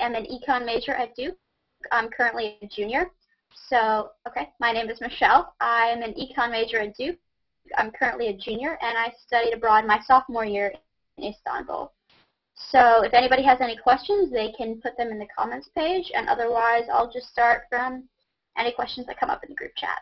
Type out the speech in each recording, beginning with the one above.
am an econ major at Duke. I'm currently a junior. So, okay, my name is Michelle. I am an econ major at Duke. I'm currently a junior, and I studied abroad my sophomore year in Istanbul. So if anybody has any questions, they can put them in the comments page, and otherwise I'll just start from any questions that come up in the group chat.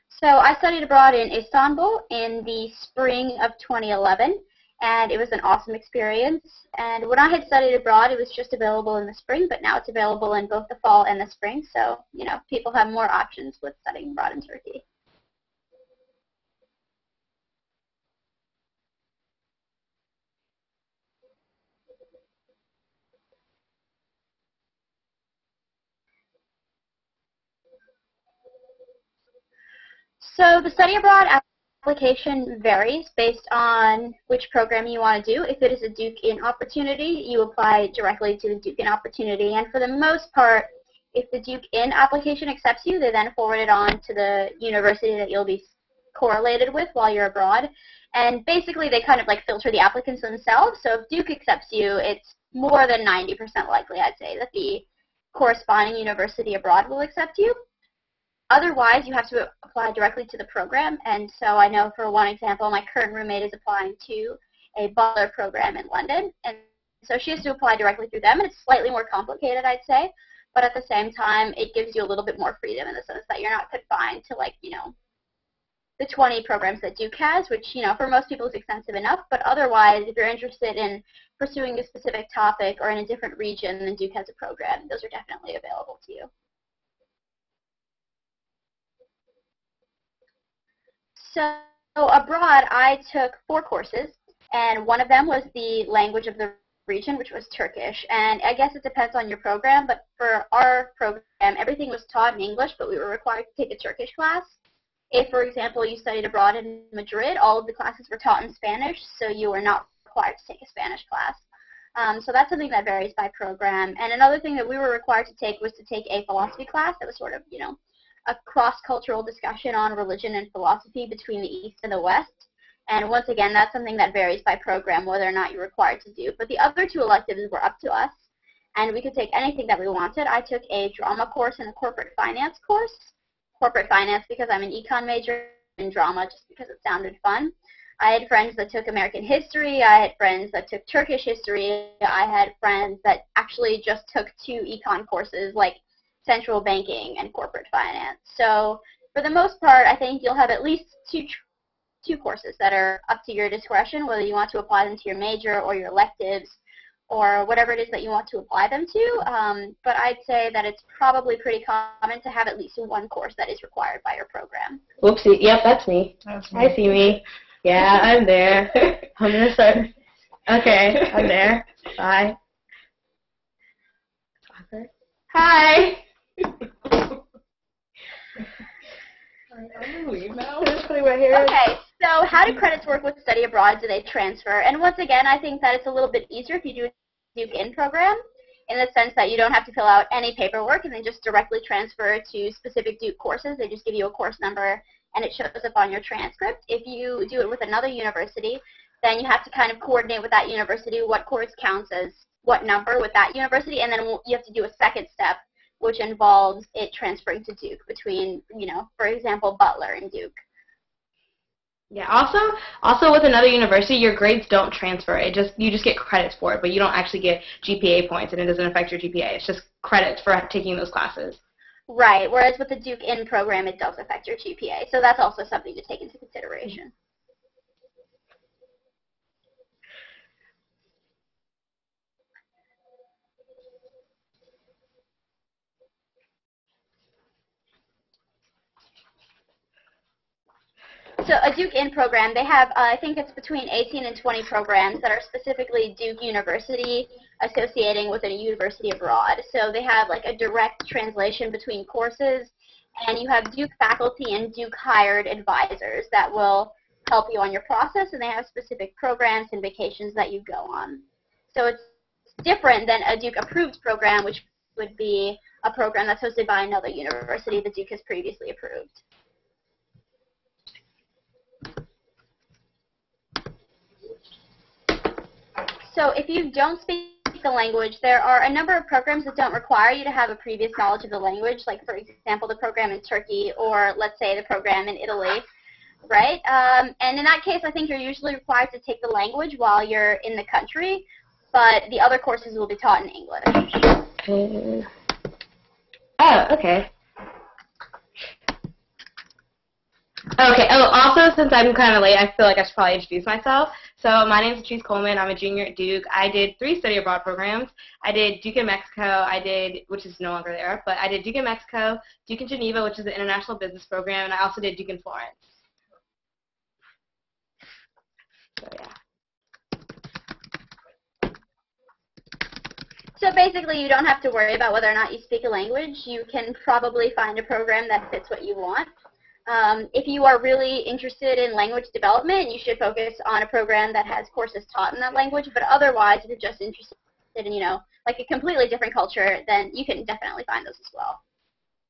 So I studied abroad in Istanbul in the spring of 2011, and it was an awesome experience. And when I had studied abroad, it was just available in the spring, but now it's available in both the fall and the spring. So, you know, people have more options with studying abroad in Turkey. So the study abroad application varies based on which program you want to do. If it is a Duke In opportunity, you apply directly to the Duke In opportunity. And for the most part, if the Duke In application accepts you, they then forward it on to the university that you'll be correlated with while you're abroad. And basically, they kind of like filter the applicants themselves. So if Duke accepts you, it's more than 90% likely, I'd say, that the corresponding university abroad will accept you. Otherwise, you have to apply directly to the program, and so I know for one example, my current roommate is applying to a Butler program in London, and so she has to apply directly through them, and it's slightly more complicated, I'd say, but at the same time, it gives you a little bit more freedom in the sense that you're not confined to, like, you know, the 20 programs that Duke has, which, you know, for most people is extensive enough, but otherwise, if you're interested in pursuing a specific topic or in a different region, then Duke has a program. Those are definitely available to you. So abroad, I took 4 courses, and one of them was the language of the region, which was Turkish. And I guess it depends on your program, but for our program, everything was taught in English, but we were required to take a Turkish class. If, for example, you studied abroad in Madrid, all of the classes were taught in Spanish, so you were not required to take a Spanish class. So that's something that varies by program. And another thing that we were required to take was to take a philosophy class that was sort of, you know, a cross-cultural discussion on religion and philosophy between the East and the West. And once again, that's something that varies by program, whether or not you're required to do. But the other 2 electives were up to us, and we could take anything that we wanted. I took a drama course and a corporate finance course. Corporate finance because I'm an econ major, and drama just because it sounded fun. I had friends that took American history. I had friends that took Turkish history. I had friends that actually just took 2 econ courses, like central banking and corporate finance. So for the most part, I think you'll have at least two courses that are up to your discretion, whether you want to apply them to your major or your electives or whatever it is that you want to apply them to. But I'd say that it's probably pretty common to have at least 1 course that is required by your program. Whoopsie. Yep, that's me. I see me. Yeah, I'm there. I'm going to start. Okay, I'm there. Bye. Hi. I'm gonna leave now. Okay, so how do credits work with study abroad? Do they transfer? And once again, I think that it's a little bit easier if you do a Duke In program, in the sense that you don't have to fill out any paperwork and then just directly transfer to specific Duke courses. They just give you a course number and it shows up on your transcript. If you do it with another university, then you have to kind of coordinate with that university what course counts as what number with that university, and then you have to do a second step, which involves it transferring to Duke between, you know, for example, Butler and Duke. Yeah. Also with another university, your grades don't transfer. You just get credits for it, but you don't actually get GPA points, and it doesn't affect your GPA. It's just credits for taking those classes. Right. Whereas with the Duke In program, it does affect your GPA. So that's also something to take into consideration. So a Duke In program, they have, I think it's between 18 and 20 programs that are specifically Duke University associating with a university abroad. So they have like a direct translation between courses, and you have Duke faculty and Duke hired advisors that will help you on your process, and they have specific programs and vacations that you go on. So it's different than a Duke approved program, which would be a program that's hosted by another university that Duke has previously approved. So if you don't speak the language, there are a number of programs that don't require you to have a previous knowledge of the language, like, for example, the program in Turkey or, let's say, the program in Italy, right? And in that case, I think you're usually required to take the language while you're in the country, but the other courses will be taught in English. Oh, okay. Okay, oh, also, since I'm kind of late, I feel like I should probably introduce myself. So my name is Patrice Coleman. I'm a junior at Duke. I did 3 study abroad programs. I did Duke in Mexico, which is no longer there, but I did Duke in Mexico, Duke in Geneva, which is the international business program, and I also did Duke in Florence. So, yeah. So basically, you don't have to worry about whether or not you speak a language. You can probably find a program that fits what you want. If you are really interested in language development, you should focus on a program that has courses taught in that language. But otherwise, if you're just interested in, like a completely different culture, then you can definitely find those as well.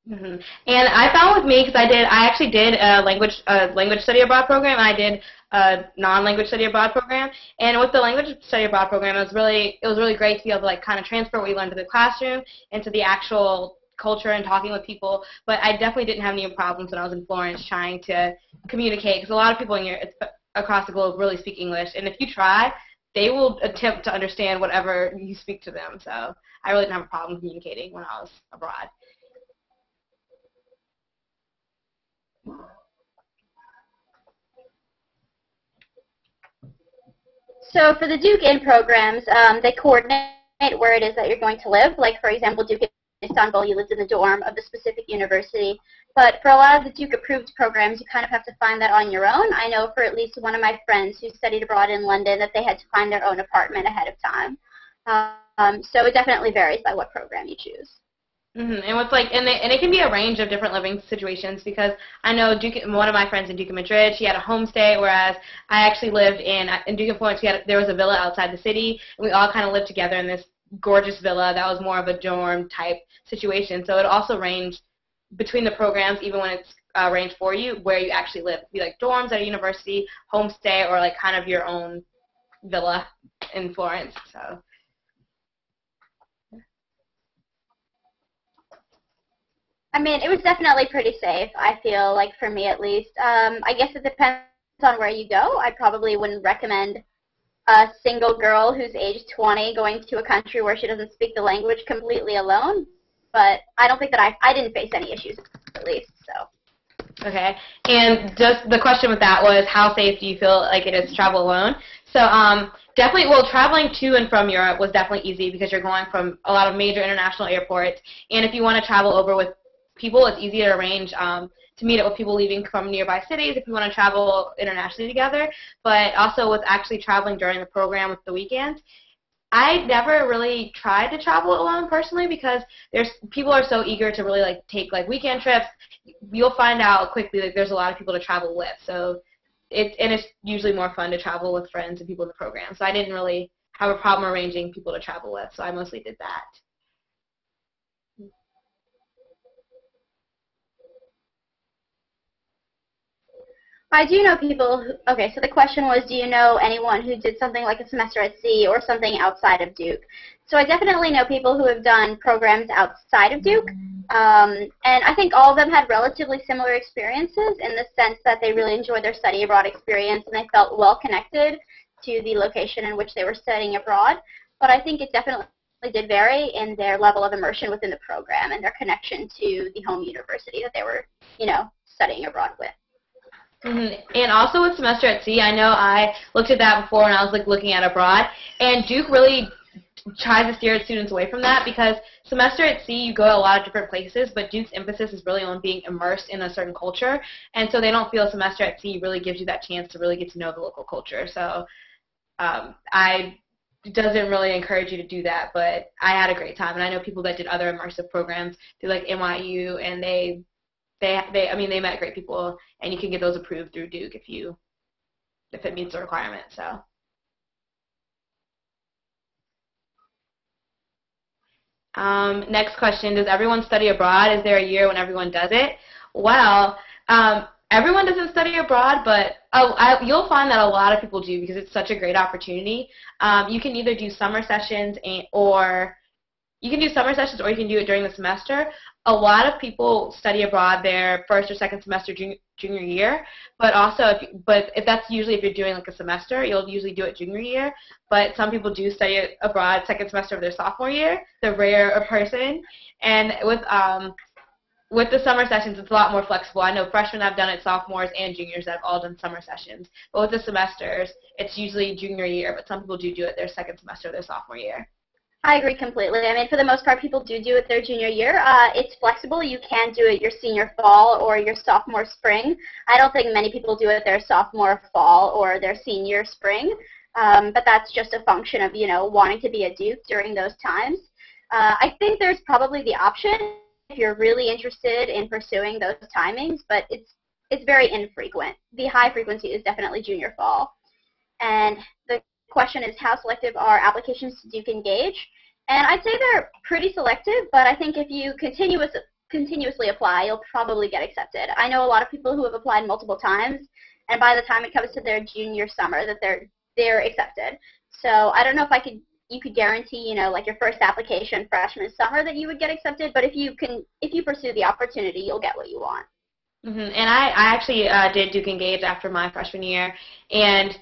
Mm-hmm. And I found with me, because I actually did a language study abroad program, and I did a non-language study abroad program. And with the language study abroad program, it was really great to be able to, like, kind of transfer what we learned to the classroom into the actual culture and talking with people. But I definitely didn't have any problems when I was in Florence trying to communicate, because a lot of people across the globe really speak English, and if you try, they will attempt to understand whatever you speak to them. So I really didn't have a problem communicating when I was abroad. So for the Duke In programs, they coordinate where it is that you're going to live. Like, for example, Duke in Istanbul, you lived in the dorm of the specific university. But for a lot of the Duke-approved programs, you kind of have to find that on your own. I know for at least one of my friends who studied abroad in London that they had to find their own apartment ahead of time. So it definitely varies by what program you choose. Mm-hmm. And it can be a range of different living situations, because I know one of my friends in Duke in Madrid, she had a homestay, whereas I actually lived in Duke in Florence. There was a villa outside the city, and we all kind of lived together in this gorgeous villa that was more of a dorm type situation. So it also ranged between the programs, even when it's arranged for you, where you actually live. It'd be like dorms at a university, homestay, or like kind of your own villa in Florence. So. I mean, it was definitely pretty safe, I feel like, for me at least. I guess it depends on where you go. I probably wouldn't recommend a single girl who's age 20 going to a country where she doesn't speak the language completely alone. But I don't think that I didn't face any issues, at least, so. Okay. And just the question with that was, how safe do you feel like it is to travel alone? So definitely, well, traveling to and from Europe was definitely easy, because you're going from a lot of major international airports. And if you want to travel over with people, it's easy to arrange to meet up with people leaving from nearby cities if you want to travel internationally together. But also with actually traveling during the program with the weekends, I never really tried to travel alone personally, because people are so eager to really take weekend trips. You'll find out quickly that there's a lot of people to travel with. So it's usually more fun to travel with friends and people in the program. So I didn't really have a problem arranging people to travel with. So I mostly did that. I do know people who, okay, so the question was, do you know anyone who did something like a semester at sea or something outside of Duke? So I definitely know people who have done programs outside of Duke, and I think all of them had relatively similar experiences in the sense that they really enjoyed their study abroad experience and they felt well connected to the location in which they were studying abroad. But I think it definitely did vary in their level of immersion within the program and their connection to the home university that they were, studying abroad with. Mm-hmm. And also with semester at sea, I know I looked at that before when I was looking at abroad, and Duke really tries to steer its students away from that, because semester at sea you go to a lot of different places, but Duke's emphasis is really on being immersed in a certain culture, and so they don't feel semester at sea really gives you that chance to really get to know the local culture. So I doesn't really encourage you to do that, but I had a great time, and I know people that did other immersive programs through NYU, and they met great people, and you can get those approved through Duke if it meets the requirement. So. Next question, does everyone study abroad? Is there a year when everyone does it? Well, everyone doesn't study abroad, but you'll find that a lot of people do because it's such a great opportunity. You can either do summer sessions or you can do summer sessions, or you can do it during the semester. A lot of people study abroad their first or second semester junior year, but also if that's usually if you're doing like a semester, you'll usually do it junior year. But some people do study abroad second semester of their sophomore year, the rare person. And with the summer sessions, it's a lot more flexible. I know freshmen have done it, sophomores and juniors have all done summer sessions. But with the semesters, it's usually junior year, but some people do it their second semester of their sophomore year. I agree completely. I mean, for the most part, people do it their junior year. It's flexible. You can do it your senior fall or your sophomore spring. I don't think many people do it their sophomore fall or their senior spring, but that's just a function of, wanting to be a Duke during those times. I think there's probably the option if you're really interested in pursuing those timings, but it's very infrequent. The high frequency is definitely junior fall. And the question is, how selective are applications to Duke Engage? And I'd say they're pretty selective, but I think if you continuously apply, you'll probably get accepted. I know a lot of people who have applied multiple times, and by the time it comes to their junior summer, that they're accepted. So I don't know if you could guarantee, like your first application freshman summer that you would get accepted, but if you pursue the opportunity, you'll get what you want. Mm-hmm. And I actually did Duke Engage after my freshman year, and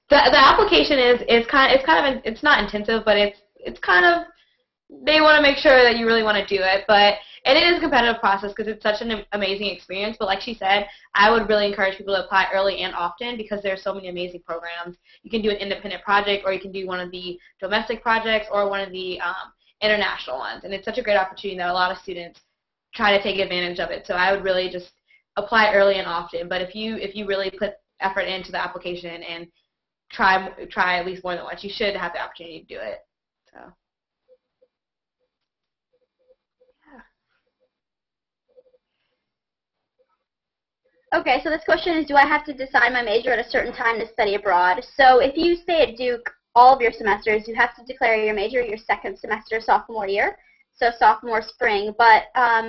the application it's not intensive, but it's kind of, they want to make sure that you really want to do it, and it is a competitive process because it's such an amazing experience. But like she said, I would really encourage people to apply early and often because there's so many amazing programs. You can do an independent project, or you can do one of the domestic projects, or one of the international ones, and it's such a great opportunity that a lot of students try to take advantage of it. So I would really just apply early and often. But if you really put effort into the application and try at least more than once, you should have the opportunity to do it. So. Okay, so this question is, do I have to decide my major at a certain time to study abroad? So if you stay at Duke all of your semesters, you have to declare your major your second semester sophomore year, so sophomore spring. But,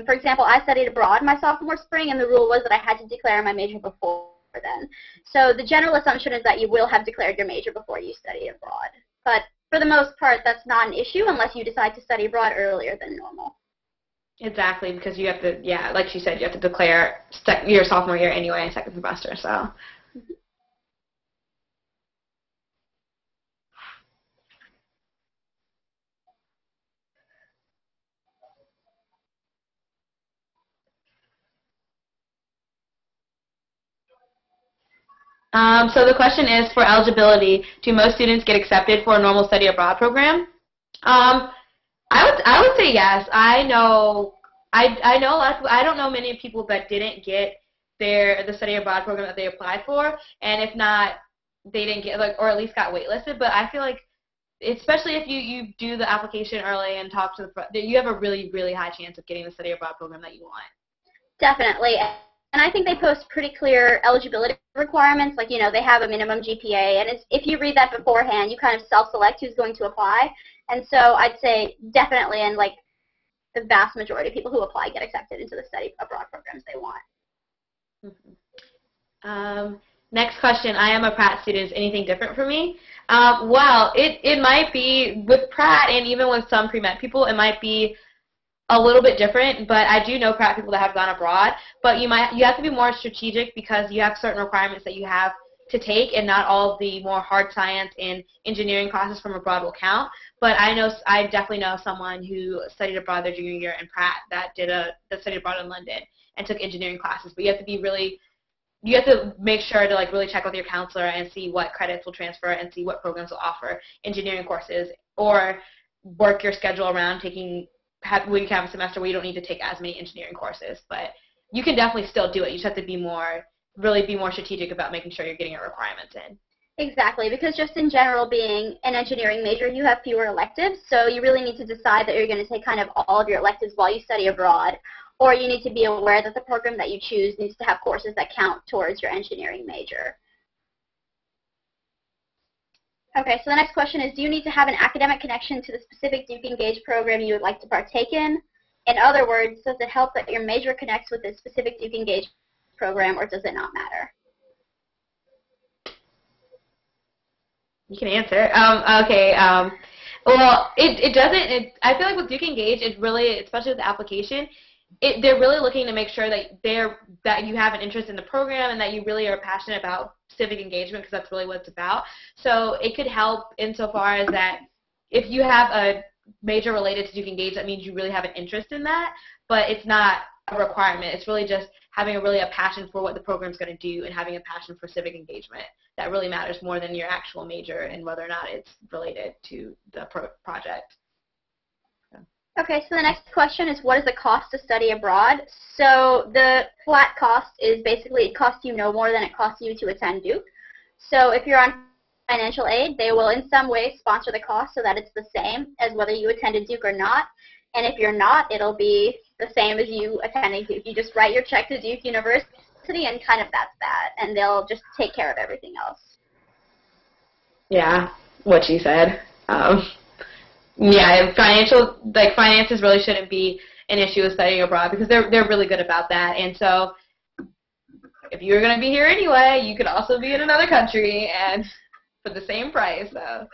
for example, I studied abroad my sophomore spring, and the rule was that I had to declare my major before then. So the general assumption is that you will have declared your major before you study abroad. But for the most part, that's not an issue unless you decide to study abroad earlier than normal. Exactly, because you have to, like she said, you have to declare your sophomore year anyway, second semester, so. So the question is, for eligibility, do most students get accepted for a normal study abroad program? I would say yes. I know a lot of people. I don't know many people that didn't get the study abroad program that they applied for, and if not, they didn't get, or at least got waitlisted. But I feel like, especially if you do the application early and talk to you have a really, really high chance of getting the study abroad program that you want. Definitely. And I think they post pretty clear eligibility requirements, like, they have a minimum GPA, and if you read that beforehand, you kind of self-select who's going to apply. And so I'd say definitely, and the vast majority of people who apply get accepted into the study abroad programs they want. Mm-hmm. Next question, I am a Pratt student. Is anything different for me? Well, it might be with Pratt, and even with some pre-med people, it might be a little bit different, but I do know Pratt people that have gone abroad. But you have to be more strategic because you have certain requirements that you have to take, and not all of the more hard science and engineering classes from abroad will count. But I definitely know someone who studied abroad their junior year in Pratt that that studied abroad in London and took engineering classes. But you have to make sure to really check with your counselor and see what credits will transfer and see what programs will offer engineering courses, or work your schedule around when you have a semester where you don't need to take as many engineering courses. But you can definitely still do it. You just have to really be more strategic about making sure you're getting your requirements in. Exactly, because just in general, being an engineering major, you have fewer electives, so you really need to decide that you're going to take kind of all of your electives while you study abroad, or you need to be aware that the program that you choose needs to have courses that count towards your engineering major. Okay, so the next question is, do you need to have an academic connection to the specific Duke Engage program you would like to partake in? In other words, does it help that your major connects with the specific Duke Engage program, or does it not matter? You can answer. Okay. Well, it doesn't. I feel like with Duke Engage, it really, especially with the application, they're really looking to make sure that you have an interest in the program and that you really are passionate about civic engagement, because that's really what it's about. So it could help insofar as that if you have a major related to Duke Engage, that means you really have an interest in that, but it's not a requirement. It's really just having a passion for what the program's going to do and having a passion for civic engagement. That really matters more than your actual major and whether or not it's related to the project. Okay, so the next question is, what is the cost to study abroad? So the flat cost is basically it costs you no more than it costs you to attend Duke. So if you're on financial aid, they will in some way sponsor the cost so that it's the same as whether you attended Duke or not. And if you're not, it'll be the same as you attending Duke. You just write your check to Duke University and kind of that's that. And they'll just take care of everything else. Yeah, what she said. Yeah, finances really shouldn't be an issue with studying abroad because they're really good about that. And so if you're going to be here anyway, you could also be in another country and for the same price. So.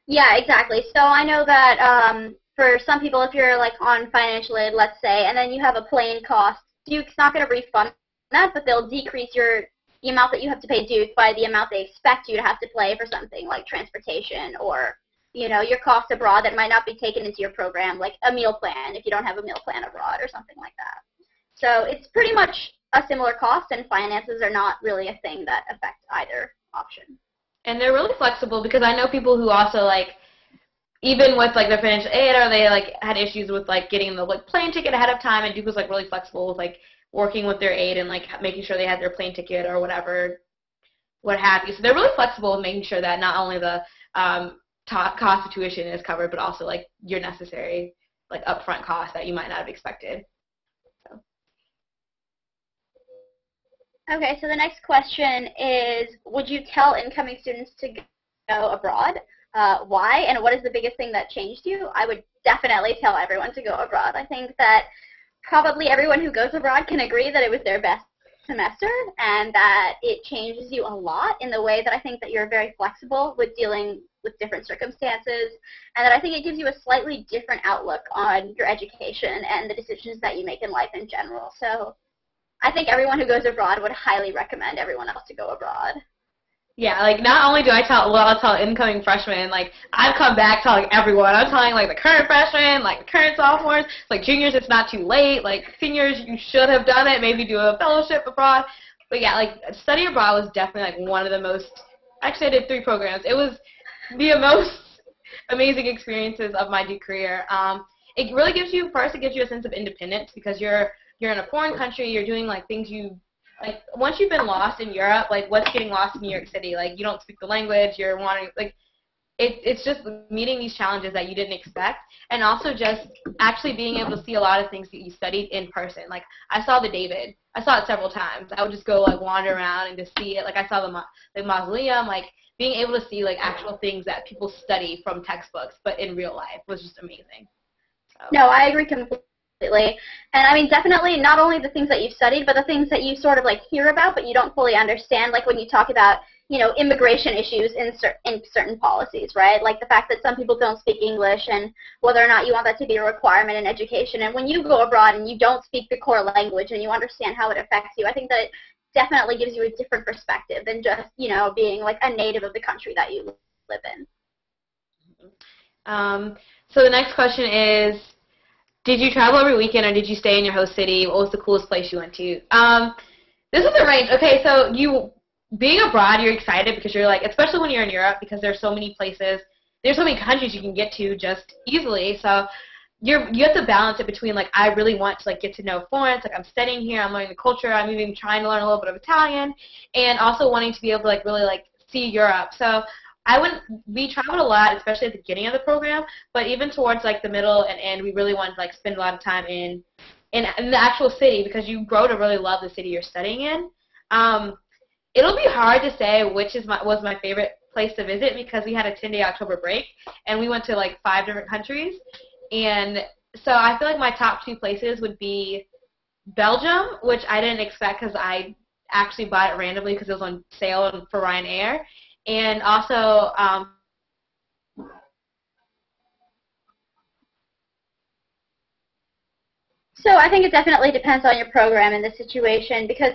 Yeah, exactly. So I know that for some people, if you're like on financial aid, let's say, and then you have a plane cost, Duke's not going to refund that, but they'll decrease the amount that you have to pay Duke by the amount they expect you to have to pay for something like transportation or your costs abroad that might not be taken into your program, like a meal plan if you don't have a meal plan abroad or something like that. So it's pretty much a similar cost, and finances are not really a thing that affect either option. And they're really flexible because I know people who also, even with, their financial aid, or they, had issues with, getting the, plane ticket ahead of time, and Duke was, really flexible with, working with their aid and, making sure they had their plane ticket or whatever, what have you. So they're really flexible in making sure that not only the cost of tuition is covered, but also your necessary upfront costs that you might not have expected. So. Okay, so the next question is, would you tell incoming students to go abroad? Why, and what is the biggest thing that changed you? I would definitely tell everyone to go abroad. I think that probably everyone who goes abroad can agree that it was their best semester and that it changes you a lot in the way that I think that you're very flexible with dealing with different circumstances, and that I think it gives you a slightly different outlook on your education and the decisions that you make in life in general. So I think everyone who goes abroad would highly recommend everyone else to go abroad. Yeah, not only do I'll tell incoming freshmen, I've come back telling everyone. I'm telling, the current freshmen, the current sophomores, juniors, it's not too late. Seniors, you should have done it, maybe do a fellowship abroad. But yeah, study abroad was definitely, one of the most, actually I did 3 programs. It was the most amazing experiences of my Duke career. It really gives you, first, it gives you a sense of independence because you're in a foreign country, you're doing, things you, once you've been lost in Europe, what's getting lost in New York City? You don't speak the language, you're wanting, it's just meeting these challenges that you didn't expect, and also just actually being able to see a lot of things that you studied in person. I saw the David. I saw it several times. I would just go, wander around and just see it. I saw the mausoleum, being able to see, actual things that people study from textbooks, but in real life was just amazing. So. No, I agree completely. And I mean, definitely not only the things that you've studied, but the things that you sort of hear about, but you don't fully understand, when you talk about, immigration issues in certain policies, right? The fact that some people don't speak English and whether or not you want that to be a requirement in education. And when you go abroad and you don't speak the core language and you understand how it affects you, I think that it definitely gives you a different perspective than just, being a native of the country that you live in. So the next question is, did you travel every weekend or did you stay in your host city? What was the coolest place you went to? This is a range. Okay, so being abroad, you're excited because you're especially when you're in Europe, because there's so many places, there's so many countries you can get to just easily. So you have to balance it between I really want to get to know Florence, I'm studying here, I'm learning the culture, I'm even trying to learn a little bit of Italian, and also wanting to be able to really see Europe. So we traveled a lot, especially at the beginning of the program, but even towards the middle and end, we really wanted to spend a lot of time in the actual city because you grow to really love the city you're studying in. It'll be hard to say which was my favorite place to visit because we had a 10-day October break and we went to 5 different countries, and so I feel my top 2 places would be Belgium, which I didn't expect because I actually bought it randomly because it was on sale for Ryanair, and also So I think it definitely depends on your program and the situation, because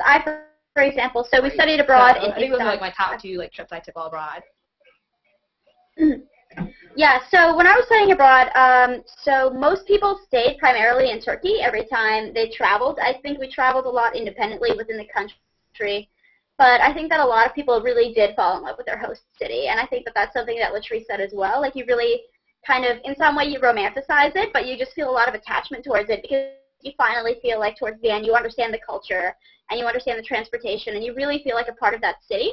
for example, so we studied abroad in I think those are like my top two like trips I took all abroad. Yeah, so when I was studying abroad, so most people stayed primarily in Turkey every time they traveled. I think we traveled a lot independently within the country, but I think that a lot of people really did fall in love with their host city, and I think that that's something that Latrice said as well. Like, you really kind of, in some way, you romanticize it, but you just feel a lot of attachment towards it because you finally feel like towards the end you understand the culture and you understand the transportation and you really feel like a part of that city.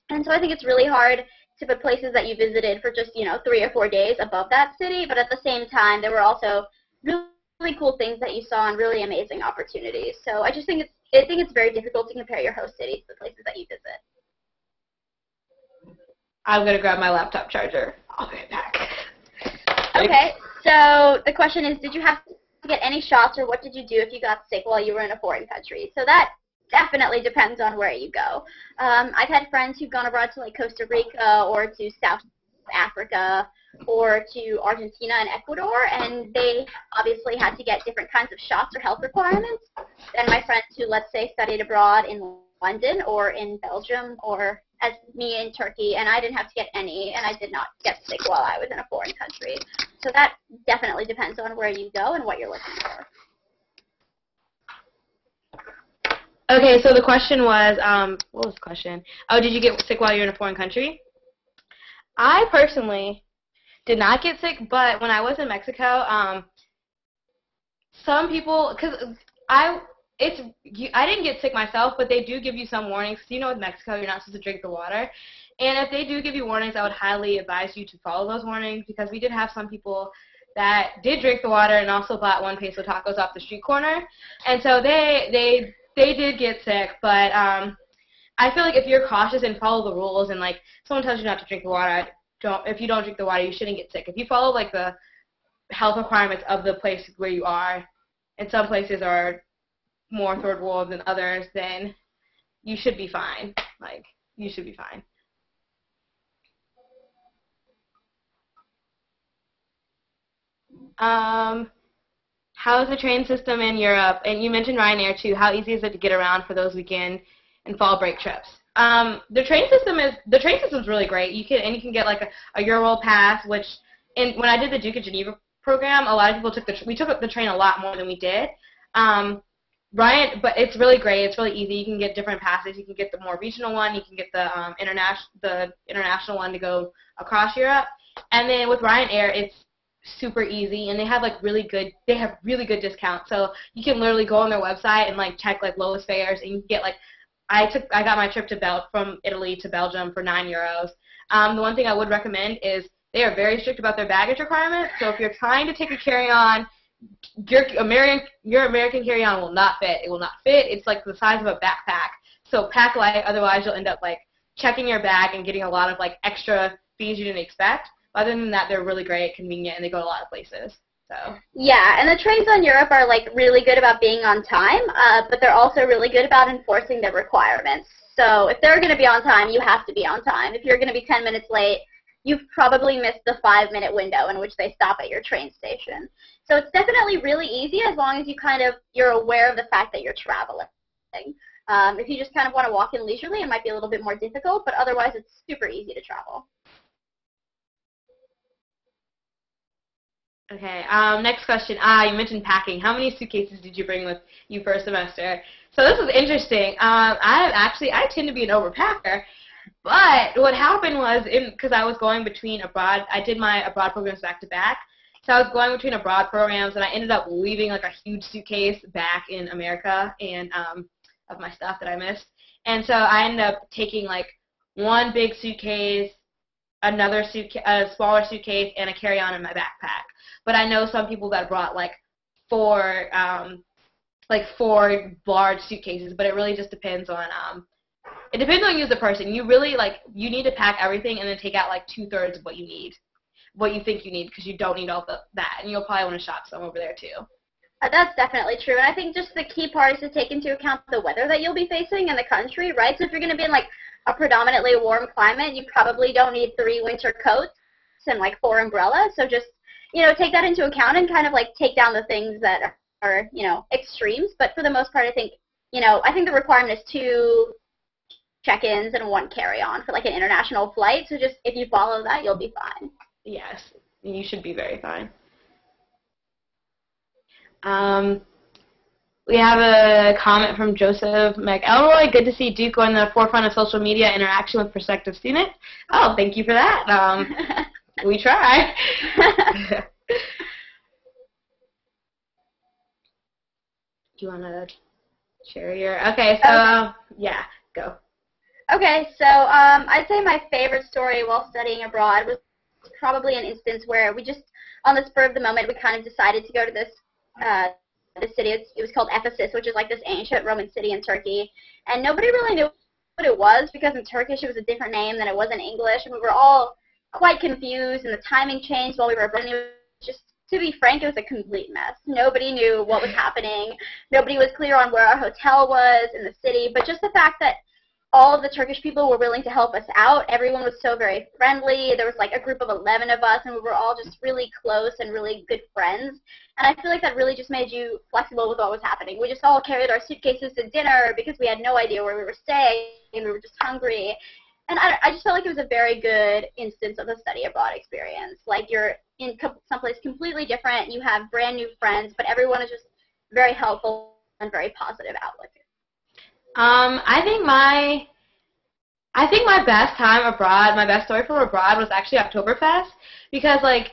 And so I think it's really hard to put places that you visited for just, 3 or 4 days above that city, but at the same time, there were also really, really cool things that you saw and really amazing opportunities. So I just think it's very difficult to compare your host city to the places that you visit. I'm going to grab my laptop charger. I'll be right back. Okay, so the question is, did you have to get any shots, or what did you do if you got sick while you were in a foreign country? So that definitely depends on where you go. I've had friends who've gone abroad to like Costa Rica or to South Africa or to Argentina and Ecuador, and they obviously had to get different kinds of shots or health requirements than my friends who, let's say, studied abroad in London or in Belgium or as me in Turkey, and I didn't have to get any, and I did not get sick while I was in a foreign country. So that definitely depends on where you go and what you're looking for. Okay, so the question was, what was the question? Oh, did you get sick while you're in a foreign country? I personally did not get sick, but when I was in Mexico, some people, because I didn't get sick myself, but they do give you some warnings. With Mexico, you're not supposed to drink the water. And if they do give you warnings, I would highly advise you to follow those warnings, because we did have some people that did drink the water and also bought 1 peso tacos off the street corner. And so they did get sick, but I feel like if you're cautious and follow the rules, and like someone tells you not to drink the water, if you don't drink the water, you shouldn't get sick. If you follow like the health requirements of the place where you are, and some places are more third world than others, then you should be fine. Like, you should be fine. How is the train system in Europe? And you mentioned Ryanair too. How easy is it to get around for those weekend and fall break trips? The train system is really great. You can get like a Euroworld pass, which when I did the Duke of Geneva program, a lot of people we took the train a lot more than we did. But it's really great. It's really easy. You can get different passes. You can get the more regional one. You can get the international one to go across Europe. And then with Ryanair, it's super easy, and they have really good discounts. So you can literally go on their website and like check like lowest fares, and you can get like I got my trip from Italy to Belgium for €9. The one thing I would recommend is they are very strict about their baggage requirements. So if you're trying to take a carry-on, your American carry-on will not fit. It will not fit. It's like the size of a backpack. So pack light, otherwise you'll end up like checking your bag and getting a lot of like extra fees you didn't expect. Other than that, they're really great, convenient, and they go to a lot of places. So. Yeah, and the trains on Europe are like really good about being on time, but they're also really good about enforcing the requirements. So if they're going to be on time, you have to be on time. If you're going to be 10 minutes late, you've probably missed the 5-minute window in which they stop at your train station. So it's definitely really easy as long as you're aware of the fact that you're traveling. If you just kind of want to walk in leisurely, it might be a little bit more difficult, but otherwise it's super easy to travel. Okay, next question. You mentioned packing. How many suitcases did you bring with you for a semester? So this is interesting. I tend to be an overpacker, but what happened was, because I was going between abroad, I did my abroad programs back to back, so I was going between abroad programs, and I ended up leaving like a huge suitcase back in America and of my stuff that I missed, and so I ended up taking like one big suitcase, another suitcase, a smaller suitcase, and a carry-on in my backpack. But I know some people that brought like four large suitcases, but it really just depends on it depends on you as a person. You really you need to pack everything and then take out like 2/3 of what you think you need, because you don't need all that, and you'll probably want to shop some over there too. That's definitely true, and I think just the key part is to take into account the weather that you'll be facing in the country, right? So if you're going to be in like a predominantly warm climate, you probably don't need 3 winter coats and like 4 umbrellas. So just, take that into account and kind of like take down the things that are, extremes. But for the most part, I think, I think the requirement is 2 check-ins and 1 carry-on for like an international flight. So just if you follow that, you'll be fine. Yes, you should be very fine. We have a comment from Joseph McElroy. Good to see Duke on the forefront of social media interaction with prospective students. Oh, thank you for that. We try. Do you want to share your? Okay, so yeah, go. Okay, so I'd say my favorite story while studying abroad was probably an instance where we just, on the spur of the moment, we kind of decided to go to this city. It was called Ephesus, which is like this ancient Roman city in Turkey, and nobody really knew what it was because in Turkish it was a different name than it was in English, and we were all quite confused, and the timing changed while we were abroad. It was just, to be frank, it was a complete mess. Nobody knew what was happening. Nobody was clear on where our hotel was in the city, but just the fact that all of the Turkish people were willing to help us out. Everyone was so very friendly. There was like a group of 11 of us, and we were all just really close and really good friends. And I feel like that really just made you flexible with what was happening. We just all carried our suitcases to dinner because we had no idea where we were staying, and we were just hungry. And I just felt like it was a very good instance of a study abroad experience. Like you're in someplace completely different, you have brand new friends, but everyone is just very helpful and very positive outlook. I think my best time abroad, my best story from abroad was actually Oktoberfest, because like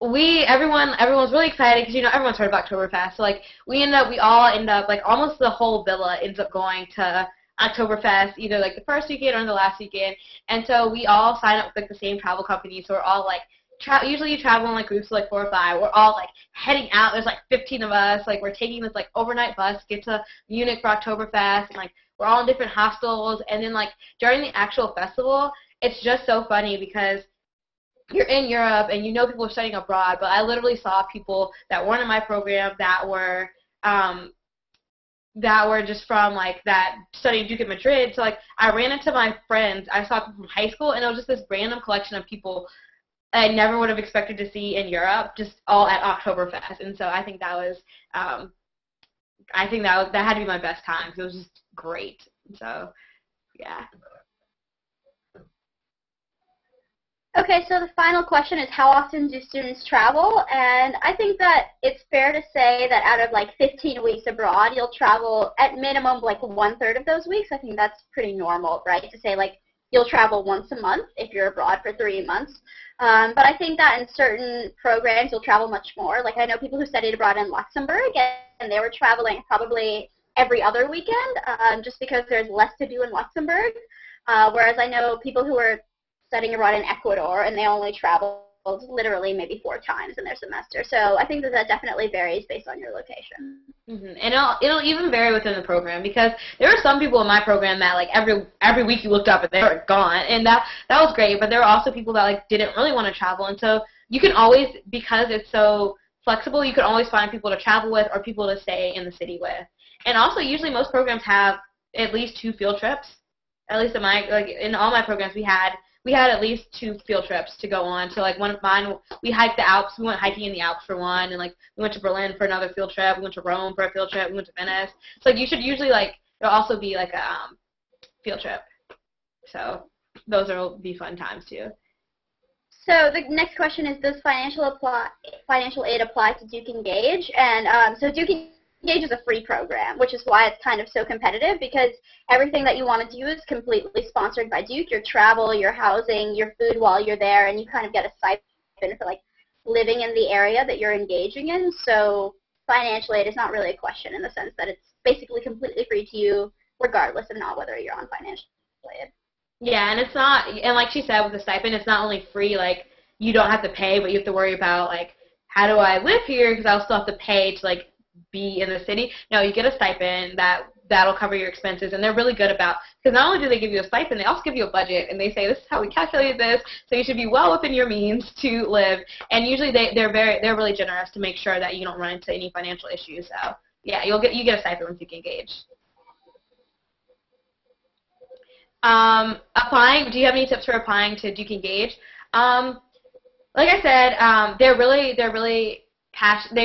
everyone was really excited because everyone's heard of Oktoberfest. So like we all end up like almost the whole villa ends up going to Oktoberfest either like the first weekend or the last weekend, and so we all sign up with like the same travel company. So we're all like usually you travel in like groups of like 4 or 5. We're all like heading out. There's like 15 of us. Like we're taking this like overnight bus to get to Munich for Oktoberfest, and like we're all in different hostels. And then like during the actual festival, it's just so funny because you're in Europe and people are studying abroad, but I literally saw people that weren't in my program that were just from like that studying Duke at Madrid. So like I ran into my friends. I saw people from high school, and it was just this random collection of people I never would have expected to see in Europe, just all at Oktoberfest. And so I think that was, that had to be my best time because it was just great. So, yeah. Okay, so the final question is, how often do students travel? And I think that it's fair to say that out of like 15 weeks abroad, you'll travel at minimum like 1/3 of those weeks. I think that's pretty normal, right? To say like you'll travel once a month if you're abroad for 3 months. But I think that in certain programs, you'll travel much more. Like I know people who studied abroad in Luxembourg, and they were traveling probably every other weekend just because there's less to do in Luxembourg. Whereas I know people who were studying abroad in Ecuador, and they only traveled literally maybe 4 times in their semester. So I think that definitely varies based on your location. Mm-hmm. And it'll even vary within the program, because there were some people in my program that like every week you looked up and they were gone, and that was great. But there were also people that like didn't really want to travel, and so you can always, because it's so flexible, you can always find people to travel with or people to stay in the city with. And also usually most programs have at least 2 field trips. At least in all my programs we had at least 2 field trips to go on. So like one of mine, we hiked the Alps. We went hiking in the Alps for one, and like we went to Berlin for another field trip. We went to Rome for a field trip. We went to Venice. So like you should usually like there'll also be like a field trip. So those will be fun times too. So the next question is, does financial aid apply to Duke Engage? And so Duke Engage is a free program, which is why it's kind of so competitive, because everything that you want to do is completely sponsored by Duke. Your travel, your housing, your food while you're there, and you kind of get a stipend for like living in the area that you're engaging in. So financial aid is not really a question in the sense that it's basically completely free to you, regardless of not whether you're on financial aid. Yeah, and it's not, and like she said with the stipend, it's not only free, like you don't have to pay, but you have to worry about like, how do I live here, because I'll still have to pay to like be in the city. No, you get a stipend that that'll cover your expenses. And they're really good about, because not only do they give you a stipend, they also give you a budget, and they say this is how we calculated this, so you should be well within your means to live. And usually they're really generous to make sure that you don't run into any financial issues. So yeah, you get a stipend when you can engage. Applying. Do you have any tips for applying to Duke Engage? Like I said, they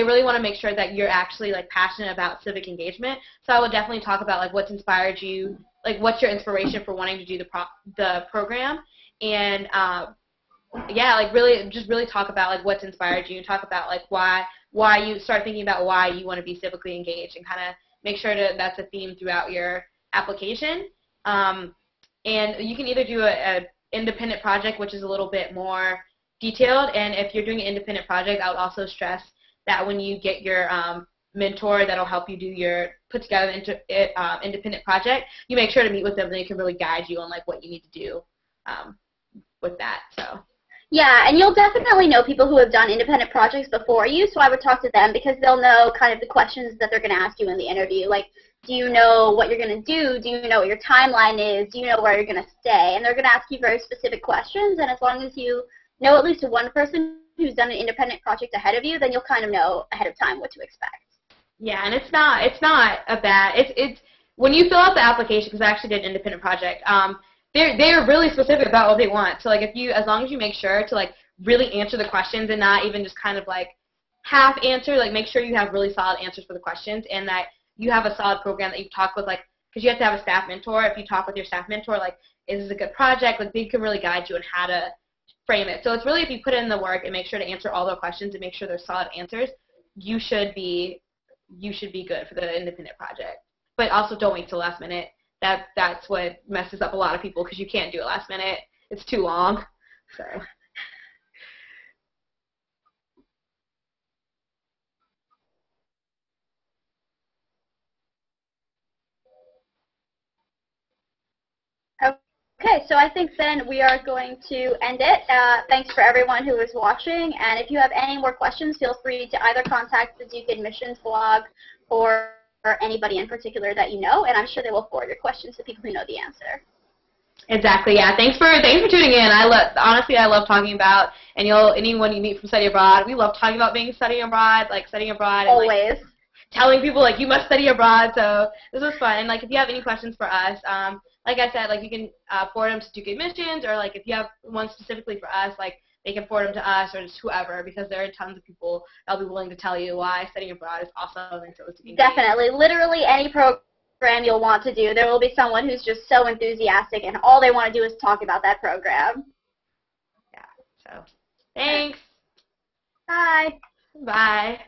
really want to make sure that you're actually like passionate about civic engagement. So I would definitely talk about like what's inspired you, like what's your inspiration for wanting to do the program, and yeah, like really talk about like what's inspired you, and talk about like why you start thinking about why you want to be civically engaged, and kind of make sure that's a theme throughout your application. And you can either do a independent project, which is a little bit more detailed, and if you're doing an independent project, I would also stress that when you get your mentor that'll help you put together an independent project, you make sure to meet with them, and they can really guide you on like what you need to do with that. So. Yeah, and you'll definitely know people who have done independent projects before you, so I would talk to them because they'll know kind of the questions that they're going to ask you in the interview. Like, do you know what you're going to do? Do you know what your timeline is? Do you know where you're going to stay? And they're going to ask you very specific questions, and as long as you know at least one person who's done an independent project ahead of you, then you'll kind of know ahead of time what to expect. Yeah, and it's not a bad, it's when you fill out the application, because I actually did an independent project, they're really specific about what they want. So like as long as you make sure to like really answer the questions and not even just kind of like half answer, like make sure you have really solid answers for the questions, and that you have a solid program that you talk with, like, because you have to have a staff mentor. If you talk with your staff mentor, like, is this a good project? Like, they can really guide you on how to frame it. So it's really, if you put in the work and make sure to answer all their questions and make sure they're solid answers, you should be good for the independent project. But also don't wait till last minute. That's what messes up a lot of people, because you can't do it last minute. It's too long. So. Okay, so I think then we are going to end it. Thanks for everyone who is watching, and if you have any more questions, feel free to either contact the Duke Admissions blog or anybody in particular that you know, and I'm sure they will forward your questions to people who know the answer. Exactly. Yeah. Thanks for tuning in. Honestly, I love talking about, and anyone you meet from study abroad, we love talking about studying abroad, and always. Like, telling people like you must study abroad. So this was fun. And like if you have any questions for us, like I said, like you can forward them to Duke Admissions, or like if you have one specifically for us, like they can forward them to us or just whoever, because there are tons of people that'll be willing to tell you why studying abroad is awesome and so it's definitely. Literally any program you'll want to do, there will be someone who's just so enthusiastic and all they want to do is talk about that program. Yeah. So thanks. Bye. Bye.